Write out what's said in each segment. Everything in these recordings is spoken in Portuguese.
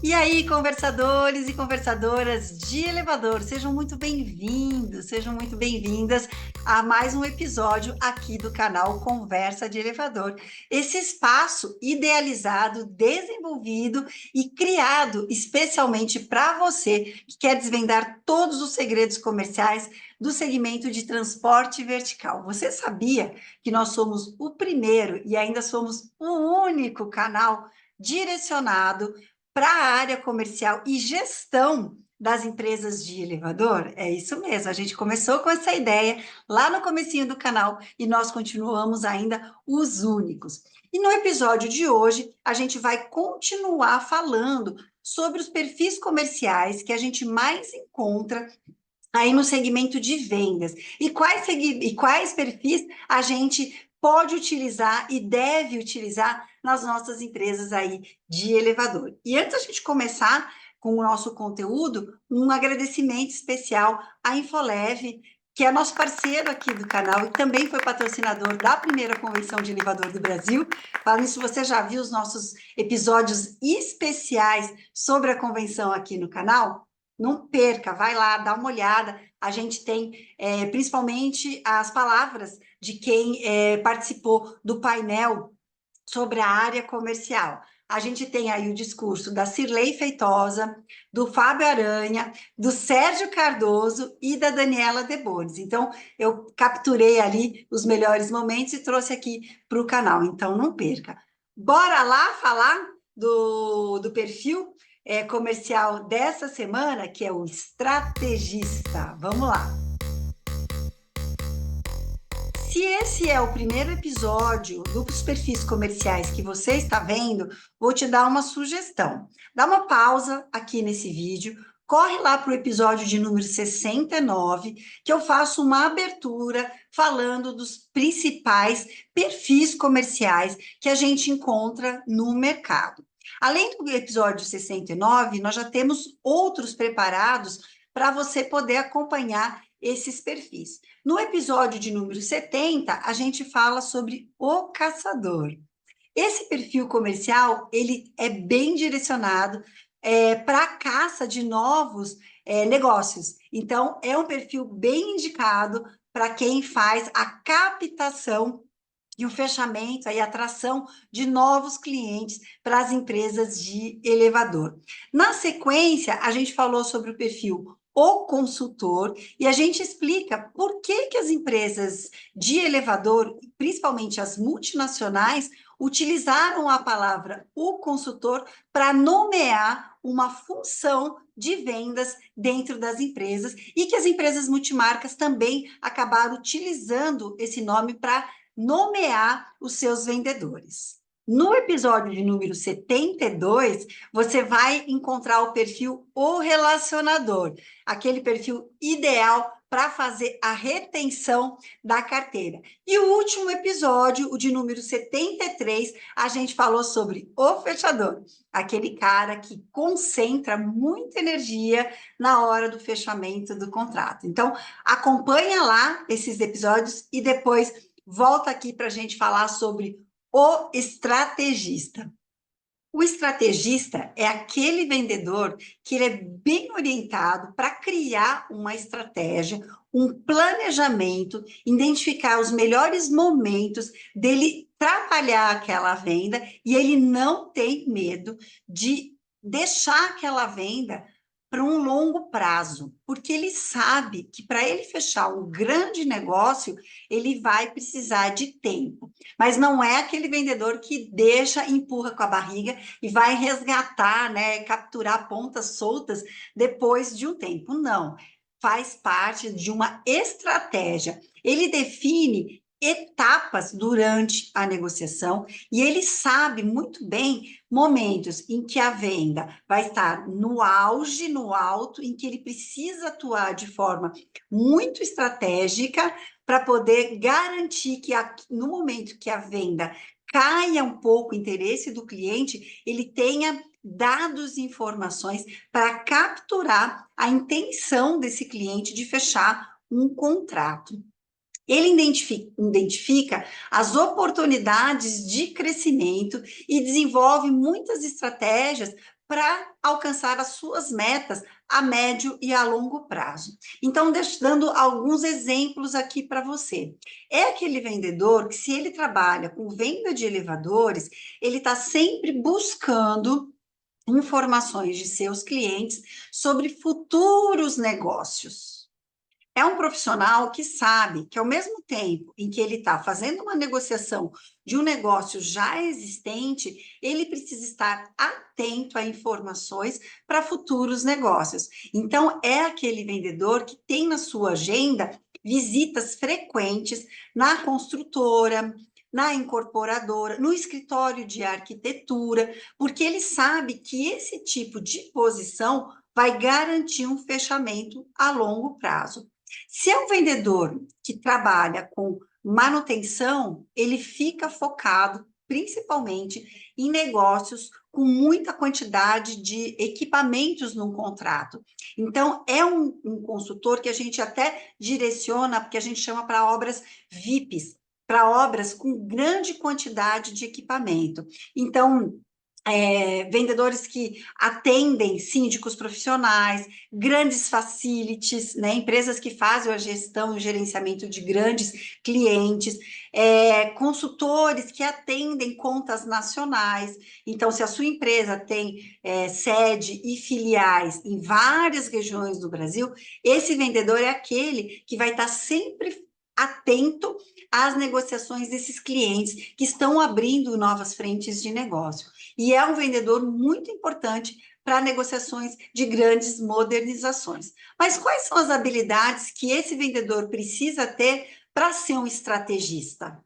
E aí, conversadores e conversadoras de elevador, sejam muito bem-vindos, sejam muito bem-vindas a mais um episódio aqui do canal Conversa de Elevador. Esse espaço idealizado, desenvolvido e criado especialmente para você que quer desvendar todos os segredos comerciais do segmento de transporte vertical. Você sabia que nós somos o primeiro e ainda somos o único canal direcionado para a área comercial e gestão das empresas de elevador? É isso mesmo, a gente começou com essa ideia lá no comecinho do canal e nós continuamos ainda os únicos. E no episódio de hoje, a gente vai continuar falando sobre os perfis comerciais que a gente mais encontra aí no segmento de vendas e quais perfis a gente pode utilizar e deve utilizar nas nossas empresas aí de elevador. E antes da gente começar com o nosso conteúdo, um agradecimento especial à Infolev, que é nosso parceiro aqui do canal e também foi patrocinador da primeira convenção de elevador do Brasil. Falando isso, você já viu os nossos episódios especiais sobre a convenção aqui no canal? Não perca, vai lá, dá uma olhada. A gente tem principalmente as palavras de quem participou do painel sobre a área comercial. A gente tem aí o discurso da Cirlei Feitosa, do Fábio Aranha, do Sérgio Cardoso e da Daniela Debones. Então, eu capturei ali os melhores momentos e trouxe aqui para o canal. Então, não perca. Bora lá falar do perfil comercial dessa semana, que é o estrategista. Vamos lá. Se esse é o primeiro episódio dos perfis comerciais que você está vendo, vou te dar uma sugestão. Dá uma pausa aqui nesse vídeo, corre lá para o episódio de número 69, que eu faço uma abertura falando dos principais perfis comerciais que a gente encontra no mercado. Além do episódio 69, nós já temos outros preparados para você poder acompanhar esses perfis. No episódio de número 70, a gente fala sobre o caçador. Esse perfil comercial, ele é bem direcionado para a caça de novos negócios. Então, é um perfil bem indicado para quem faz a captação e o fechamento, a atração de novos clientes para as empresas de elevador. Na sequência, a gente falou sobre o perfil o consultor e a gente explica por que as empresas de elevador, principalmente as multinacionais, utilizaram a palavra o consultor para nomear uma função de vendas dentro das empresas e que as empresas multimarcas também acabaram utilizando esse nome para nomear os seus vendedores. No episódio de número 72, você vai encontrar o perfil O Relacionador, aquele perfil ideal para fazer a retenção da carteira. E o último episódio, o de número 73, a gente falou sobre o fechador, aquele cara que concentra muita energia na hora do fechamento do contrato. Então, acompanha lá esses episódios e depois volta aqui para a gente falar sobre o estrategista. O estrategista é aquele vendedor que ele é bem orientado para criar uma estratégia, um planejamento, identificar os melhores momentos dele trabalhar aquela venda e ele não tem medo de deixar aquela venda para um longo prazo, porque ele sabe que para ele fechar um grande negócio, ele vai precisar de tempo. Mas não é aquele vendedor que deixa, empurra com a barriga e vai resgatar, né, capturar pontas soltas depois de um tempo. Não, faz parte de uma estratégia. Ele define etapas durante a negociação e ele sabe muito bem momentos em que a venda vai estar no auge, no alto, em que ele precisa atuar de forma muito estratégica para poder garantir que no momento que a venda caia um pouco o interesse do cliente, ele tenha dados e informações para capturar a intenção desse cliente de fechar um contrato. Ele identifica as oportunidades de crescimento e desenvolve muitas estratégias para alcançar as suas metas a médio e a longo prazo. Então, dando alguns exemplos aqui para você. É aquele vendedor que, se ele trabalha com venda de elevadores, ele está sempre buscando informações de seus clientes sobre futuros negócios. É um profissional que sabe que, ao mesmo tempo em que ele está fazendo uma negociação de um negócio já existente, ele precisa estar atento a informações para futuros negócios. Então, é aquele vendedor que tem na sua agenda visitas frequentes na construtora, na incorporadora, no escritório de arquitetura, porque ele sabe que esse tipo de posição vai garantir um fechamento a longo prazo. Se é um vendedor que trabalha com manutenção, ele fica focado principalmente em negócios com muita quantidade de equipamentos num contrato. Então, é um consultor que a gente até direciona, porque a gente chama para obras VIPs, para obras com grande quantidade de equipamento. Então, vendedores que atendem síndicos profissionais, grandes facilities, né, empresas que fazem a gestão e o gerenciamento de grandes clientes, consultores que atendem contas nacionais. Então, se a sua empresa tem sede e filiais em várias regiões do Brasil, esse vendedor é aquele que vai estar sempre atento às negociações desses clientes que estão abrindo novas frentes de negócio. E é um vendedor muito importante para negociações de grandes modernizações. Mas quais são as habilidades que esse vendedor precisa ter para ser um estrategista?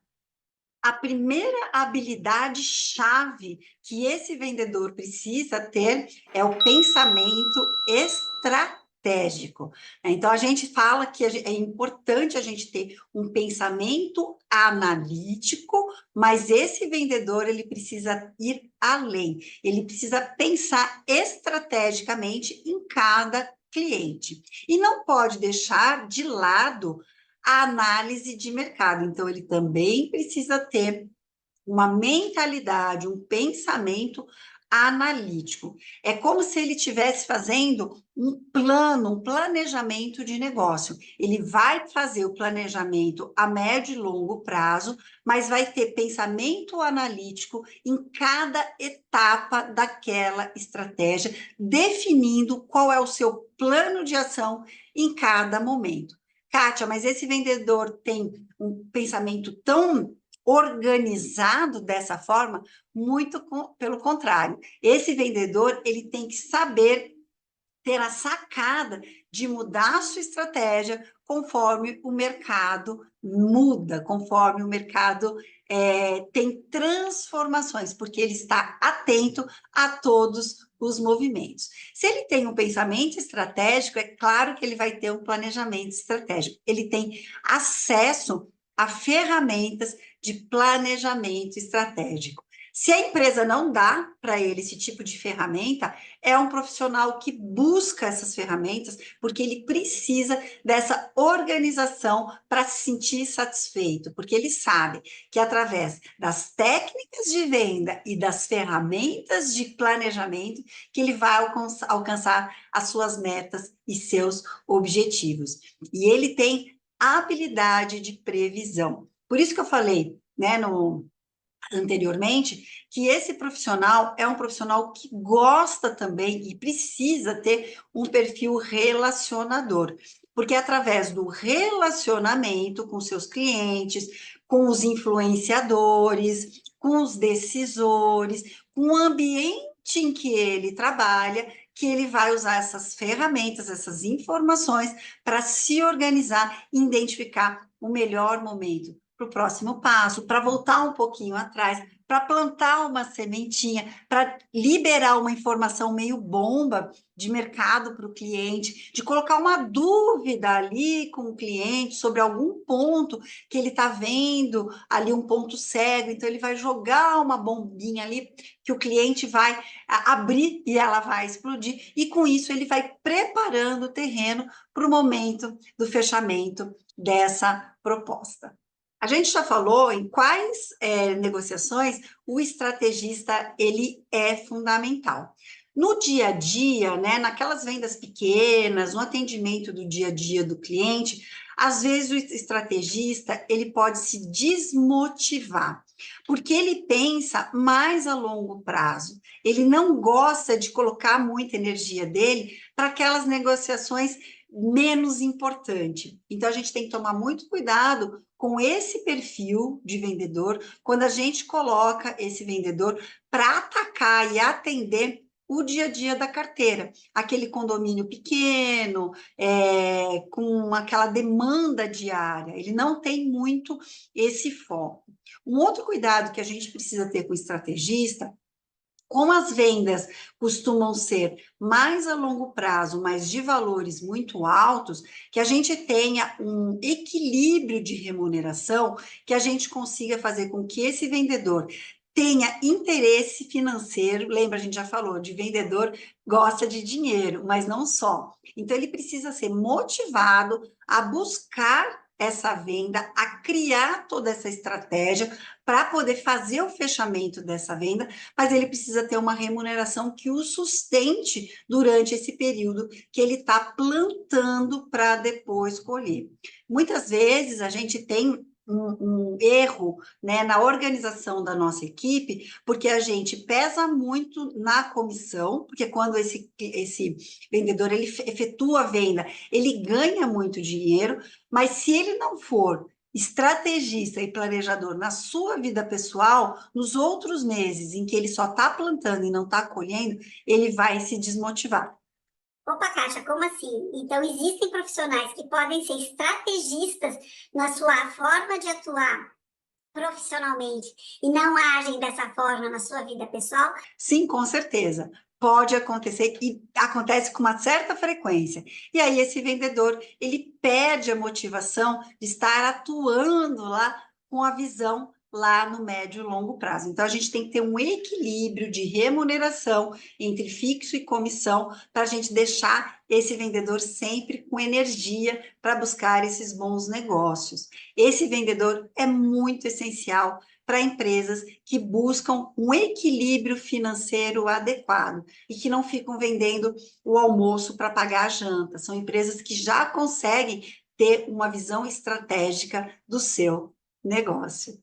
A primeira habilidade-chave que esse vendedor precisa ter é o pensamento estratégico. Então, a gente fala que é importante a gente ter um pensamento analítico, mas esse vendedor, ele precisa ir além. Ele precisa pensar estrategicamente em cada cliente. E não pode deixar de lado a análise de mercado. Então, ele também precisa ter uma mentalidade, um pensamento analítico. É como se ele estivesse fazendo um plano, um planejamento de negócio. Ele vai fazer o planejamento a médio e longo prazo, mas vai ter pensamento analítico em cada etapa daquela estratégia, definindo qual é o seu plano de ação em cada momento. Kátia, mas esse vendedor tem um pensamento tão organizado dessa forma? Pelo contrário. Esse vendedor, ele tem que saber ter a sacada de mudar a sua estratégia conforme o mercado muda, conforme o mercado tem transformações, porque ele está atento a todos os movimentos. Se ele tem um pensamento estratégico, é claro que ele vai ter um planejamento estratégico. Ele tem acesso a ferramentas de planejamento estratégico. Se a empresa não dá para ele esse tipo de ferramenta, é um profissional que busca essas ferramentas, porque ele precisa dessa organização para se sentir satisfeito, porque ele sabe que, através das técnicas de venda e das ferramentas de planejamento, que ele vai alcançar as suas metas e seus objetivos. E ele tem a habilidade de previsão. Por isso que eu falei, né, anteriormente, que esse profissional é um profissional que gosta também e precisa ter um perfil relacionador, porque é através do relacionamento com seus clientes, com os influenciadores, com os decisores, com o ambiente em que ele trabalha, que ele vai usar essas ferramentas, essas informações para se organizar e identificar o melhor momento para o próximo passo, para voltar um pouquinho atrás, para plantar uma sementinha, para liberar uma informação meio bomba de mercado para o cliente, de colocar uma dúvida ali com o cliente sobre algum ponto que ele está vendo ali, um ponto cego. Então, ele vai jogar uma bombinha ali que o cliente vai abrir e ela vai explodir. E com isso, ele vai preparando o terreno para o momento do fechamento dessa proposta. A gente já falou em quais negociações o estrategista ele é fundamental. No dia a dia, né, naquelas vendas pequenas, no atendimento do dia a dia do cliente, às vezes o estrategista ele pode se desmotivar, porque ele pensa mais a longo prazo. Ele não gosta de colocar muita energia dele para aquelas negociações menos importantes. Então a gente tem que tomar muito cuidado com esse perfil de vendedor quando a gente coloca esse vendedor para atacar e atender o dia a dia da carteira, aquele condomínio pequeno, com aquela demanda diária, ele não tem muito esse foco. Um outro cuidado que a gente precisa ter com o estrategista, como as vendas costumam ser mais a longo prazo, mas de valores muito altos, que a gente tenha um equilíbrio de remuneração, que a gente consiga fazer com que esse vendedor tenha interesse financeiro. Lembra, a gente já falou, de vendedor gosta de dinheiro, mas não só. Então, ele precisa ser motivado a buscar essa venda, a criar toda essa estratégia para poder fazer o fechamento dessa venda, mas ele precisa ter uma remuneração que o sustente durante esse período que ele está plantando para depois colher. Muitas vezes a gente tem um erro, né, na organização da nossa equipe, porque a gente pesa muito na comissão, porque quando esse vendedor ele efetua a venda, ele ganha muito dinheiro, mas se ele não for estrategista e planejador na sua vida pessoal, nos outros meses em que ele só está plantando e não está colhendo, ele vai se desmotivar. Opa, Kátia, como assim? Então, existem profissionais que podem ser estrategistas na sua forma de atuar profissionalmente e não agem dessa forma na sua vida pessoal? Sim, com certeza. Pode acontecer e acontece com uma certa frequência. E aí esse vendedor, ele perde a motivação de estar atuando lá com a visão lá no médio e longo prazo. Então a gente tem que ter um equilíbrio de remuneração entre fixo e comissão para a gente deixar esse vendedor sempre com energia para buscar esses bons negócios. Esse vendedor é muito essencial para empresas que buscam um equilíbrio financeiro adequado e que não ficam vendendo o almoço para pagar a janta. São empresas que já conseguem ter uma visão estratégica do seu negócio.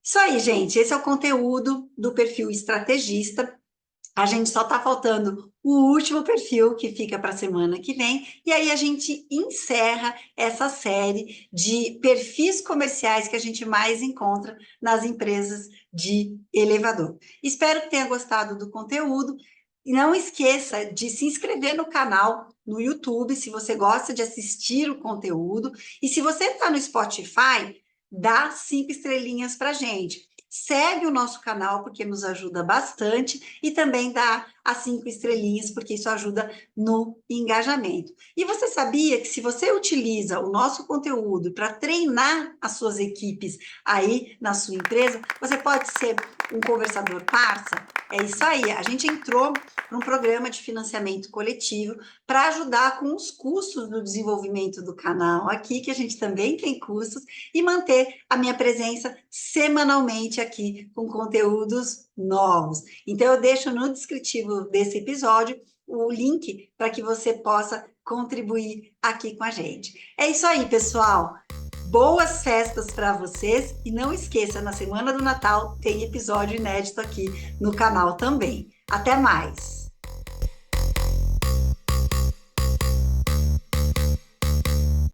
Isso aí, gente. Esse é o conteúdo do perfil estrategista. A gente só está faltando o último perfil que fica para a semana que vem, e aí a gente encerra essa série de perfis comerciais que a gente mais encontra nas empresas de elevador. Espero que tenha gostado do conteúdo. E não esqueça de se inscrever no canal no YouTube, se você gosta de assistir o conteúdo. E se você está no Spotify, dá 5 estrelinhas para a gente. Segue o nosso canal, porque nos ajuda bastante, e também dá as 5 estrelinhas, porque isso ajuda no engajamento. E você sabia que se você utiliza o nosso conteúdo para treinar as suas equipes aí na sua empresa, você pode ser um conversador parça? É isso aí, a gente entrou num programa de financiamento coletivo para ajudar com os custos do desenvolvimento do canal aqui, que a gente também tem custos, e manter a minha presença semanalmente aqui com conteúdos novos. Então, eu deixo no descritivo desse episódio o link para que você possa contribuir aqui com a gente. É isso aí, pessoal. Boas festas para vocês e não esqueça, na semana do Natal tem episódio inédito aqui no canal também. Até mais!